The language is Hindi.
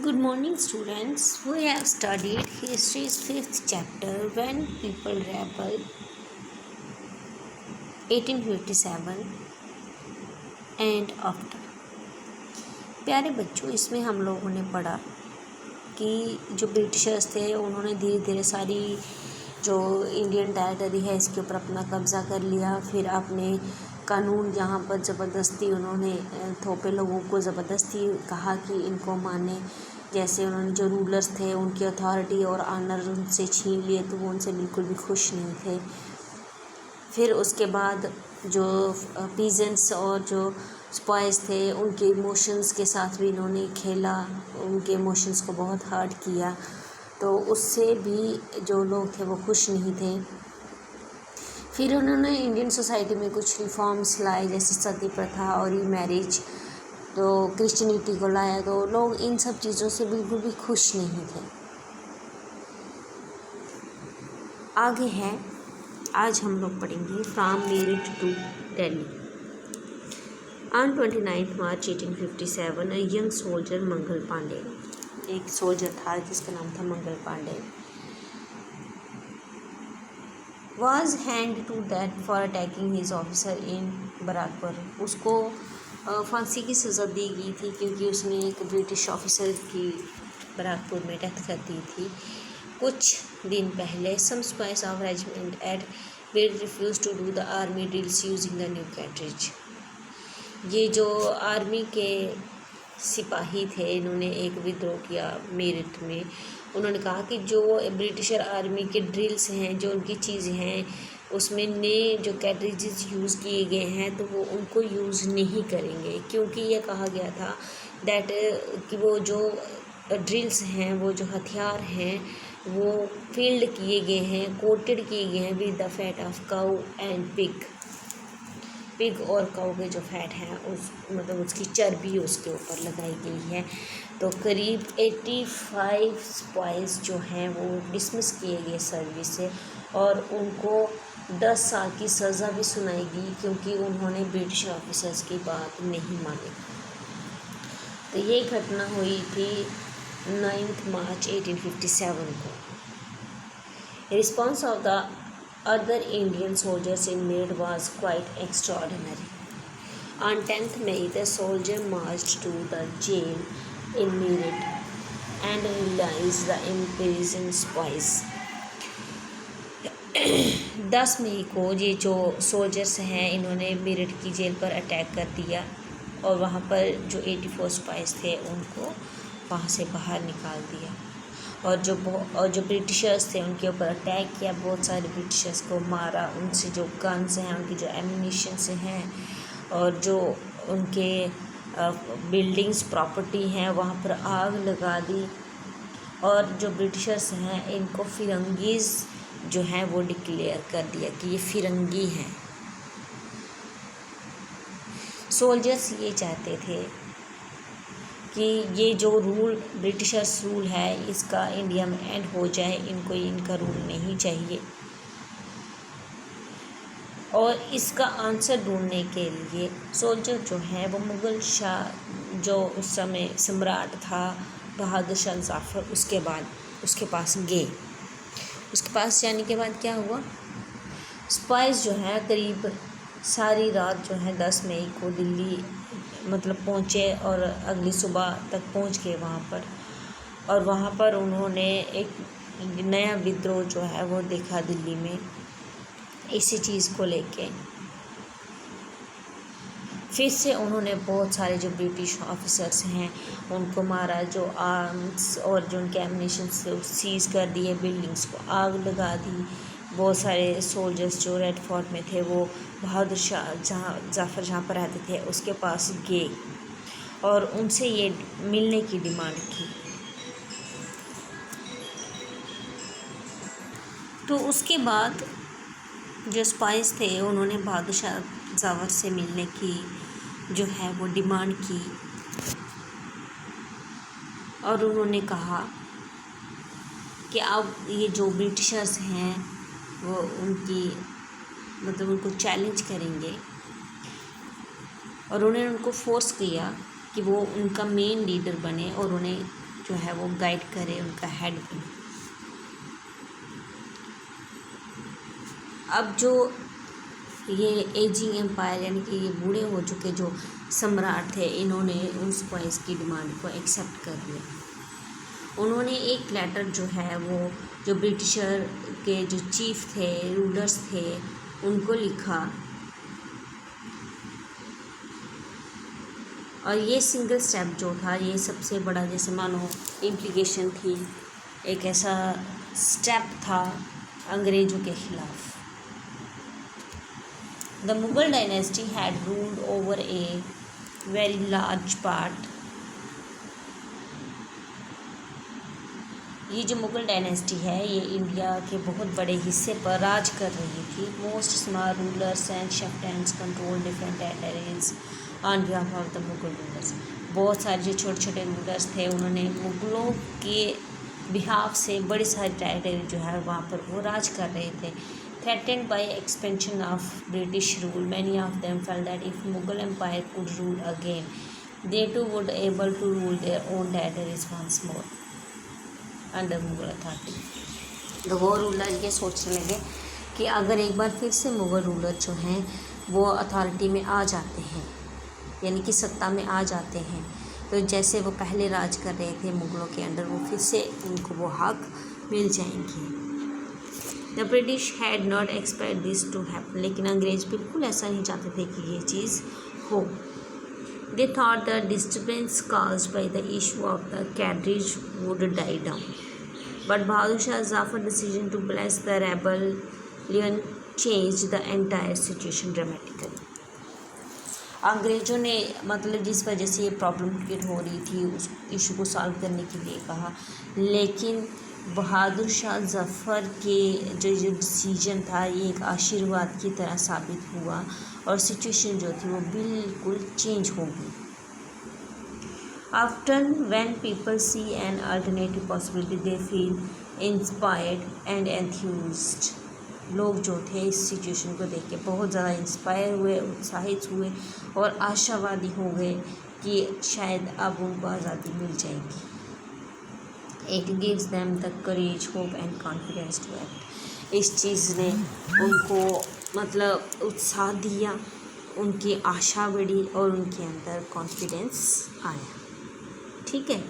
Good morning, students. We have studied history's fifth chapter when people rebelled 1857 and after. प्यारे बच्चों, इसमें हम लोगों ने पढ़ा कि जो ब्रिटिशर्स थे उन्होंने धीरे धीरे सारी जो इंडियन टेरिटरी है इसके ऊपर अपना कब्ज़ा कर लिया। फिर अपने कानून जहाँ पर ज़बरदस्ती उन्होंने थोपे, लोगों को ज़बरदस्ती कहा कि इनको माने। जैसे उन्होंने जो रूलर्स थे उनकी अथॉरिटी और ऑनर उनसे छीन लिए, तो वो उनसे बिल्कुल भी खुश नहीं थे। फिर उसके बाद जो पीजेंट्स और जो स्पाइस थे उनके इमोशंस के साथ भी इन्होंने खेला, उनके इमोशंस को बहुत हर्ट किया, तो उससे भी जो लोग थे वो खुश नहीं थे। फिर उन्होंने इंडियन सोसाइटी में कुछ रिफॉर्म्स लाए, जैसे सती प्रथा और ई मैरिज, तो क्रिश्चियनिटी को लाया, तो लोग इन सब चीज़ों से बिल्कुल भी खुश नहीं थे। आगे है, आज हम लोग पढ़ेंगे from Meerut to Delhi. On 29 March 1857 a young soldier Mangal Pandey, एक सोल्जर था जिसका नाम था Mangal Pandey, was hanged to death for attacking his officer in Barrackpore. उसको फांसी की सज़ा दी गई थी क्योंकि उसने एक ब्रिटिश ऑफिसर की बराकपुर में डेथ कर दी थी। कुछ दिन पहले some sepoys of regiment at will refuse to do the army drills using the new cartridge. ये जो आर्मी के सिपाही थे इन्होंने एक विद्रोह किया मेरठ में। उन्होंने कहा कि जो ब्रिटिशर आर्मी के ड्रिल्स हैं, जो उनकी चीज़ें हैं, उसमें नए जो कैट्रिजेस यूज़ किए गए हैं तो वो उनको यूज़ नहीं करेंगे, क्योंकि ये कहा गया था दैट कि वो जो ड्रिल्स हैं, वो जो हथियार हैं, वो फील्ड किए गए हैं, कोटेड किए गए हैं with the fat of cow and pig और काऊ के जो फैट है उस मतलब उसकी चर्बी उसके ऊपर लगाई गई है। तो करीब 85 स्पाइस जो हैं वो डिसमिस किए गए सर्विस से और उनको 10 साल की सज़ा भी सुनाई गई क्योंकि उन्होंने ब्रिटिश ऑफिसर्स की बात नहीं मानी। तो ये घटना हुई थी 9 मार्च 1857 को। Response of the other Indian soldiers in Meerut was quite extraordinary. On 10th May, the soldier marched to the jail in Meerut and released the imprisoned spies. 10 मई को ये जो सोल्जर्स हैं इन्होंने मेरठ की जेल पर अटैक कर दिया और वहाँ पर जो 84 स्पाइस थे उनको वहाँ से बाहर निकाल दिया। और जो ब्रिटिशर्स थे उनके ऊपर अटैक किया, बहुत सारे ब्रिटिशर्स को मारा, उनसे जो गन्स हैं, उनकी जो एम्यूनिशंस हैं और जो उनके बिल्डिंग्स प्रॉपर्टी हैं वहाँ पर आग लगा दी। और जो ब्रिटिशर्स हैं इनको फिरंगीज़ जो हैं वो डिक्लेयर कर दिया कि ये फिरंगी हैं। सोल्जर्स ये चाहते थे कि ये जो रूल ब्रिटिशर्स रूल है इसका इंडिया में एंड हो जाए, इनको इनका रूल नहीं चाहिए। और इसका आंसर ढूंढने के लिए सोल्जर जो है वो मुग़ल शाह जो उस समय सम्राट था बहादुर शाह ज़फ़र, उसके पास गए। उसके पास जाने के बाद क्या हुआ, स्पाइस जो है करीब सारी रात जो है 10 मई को दिल्ली पहुँचे और अगली सुबह तक पहुँच गए वहाँ पर। और वहाँ पर उन्होंने एक नया विद्रोह जो है वो देखा दिल्ली में इसी चीज़ को लेके। फिर से उन्होंने बहुत सारे जो ब्रिटिश ऑफिसर्स हैं उनको मारा, जो आर्म्स और जो उनके एम्यूनिशन से सीज़ कर दिए, बिल्डिंग्स को आग लगा दी। बहुत सारे सोल्जर्स जो रेड फोर्ट में थे वो बहादुर शाह ज़फ़र जहाँ पर रहते थे उसके पास गए और उनसे ये मिलने की डिमांड की। तो उसके बाद जो स्पाइस थे उन्होंने बहादुर शाह ज़फ़र से मिलने की जो है वो डिमांड की और उन्होंने कहा कि अब ये जो ब्रिटिशर्स हैं वो उनको चैलेंज करेंगे। और उन्होंने उनको फोर्स किया कि वो उनका मेन लीडर बने और उन्हें जो है वो गाइड करे, उनका हेड बने। अब जो ये एजिंग एम्पायर यानी कि ये बूढ़े हो चुके जो सम्राट थे, इन्होंने उन स्पाइस की डिमांड को एक्सेप्ट कर लिया। उन्होंने एक लेटर जो है वो जो ब्रिटिशर के जो चीफ थे, रूलर्स थे, उनको लिखा, और ये सिंगल स्टेप जो था, ये सबसे बड़ा जैसे मानो इम्प्लीकेशन थी, एक ऐसा स्टेप था अंग्रेज़ों के ख़िलाफ़। The Mughal dynasty had ruled over a very large part. ये जो मुग़ल डायनेस्टी है ये इंडिया के बहुत बड़े हिस्से पर राज कर रही थी। Most small rulers and chieftains control different territories on behalf of the Mughal rulers. बहुत सारे जो छोटे छोटे रूलर्स थे उन्होंने मुग़लों के बिहाफ से बड़ी सारी टेरिटरी जो है वहाँ पर वो राज कर रहे थे। Threatened by expansion of British rule, many of them felt that if Mughal Empire could rule again, they too would able to rule their own territories once more under Mughal authority. तो वो रूलर ये सोचने लगे कि अगर एक बार फिर से मुग़ल रूलर जो हैं वो अथॉरिटी में आ जाते हैं, यानी कि सत्ता में आ जाते हैं, तो जैसे वो पहले राज कर रहे थे मुग़लों के अंडर, वो फिर से उनको वो हक मिल जाएंगे। The British had not expect this to happen, लेकिन अंग्रेज़ बिल्कुल ऐसा नहीं चाहते थे कि ये चीज़ हो। They thought the disturbance caused by the issue of the carriage would die down, but Bahadur Shah Zafar decision to bless the rebellion changed the entire situation dramatically. अंग्रेज़ों ने मतलब जिस वजह से ये प्रॉब्लम क्रिएट हो रही थी उस इशू को सॉल्व करने के लिए कहा, लेकिन बहादुर शाह ज़फ़र के जो डिसीजन था ये एक आशीर्वाद की तरह साबित हुआ और सिचुएशन जो थी वो बिल्कुल चेंज हो गई। After when people see an alternative possibility they feel inspired and enthused. लोग जो थे इस सिचुएशन को देख के बहुत ज़्यादा इंस्पायर हुए, उत्साहित हुए और आशावादी हो गए कि शायद अब उनको आज़ादी मिल जाएगी। It gives them the courage, hope and confidence to act. इस चीज़ ने उनको मतलब उत्साह दिया, उनकी आशा बढ़ी और उनके अंदर कॉन्फिडेंस आया। ठीक है।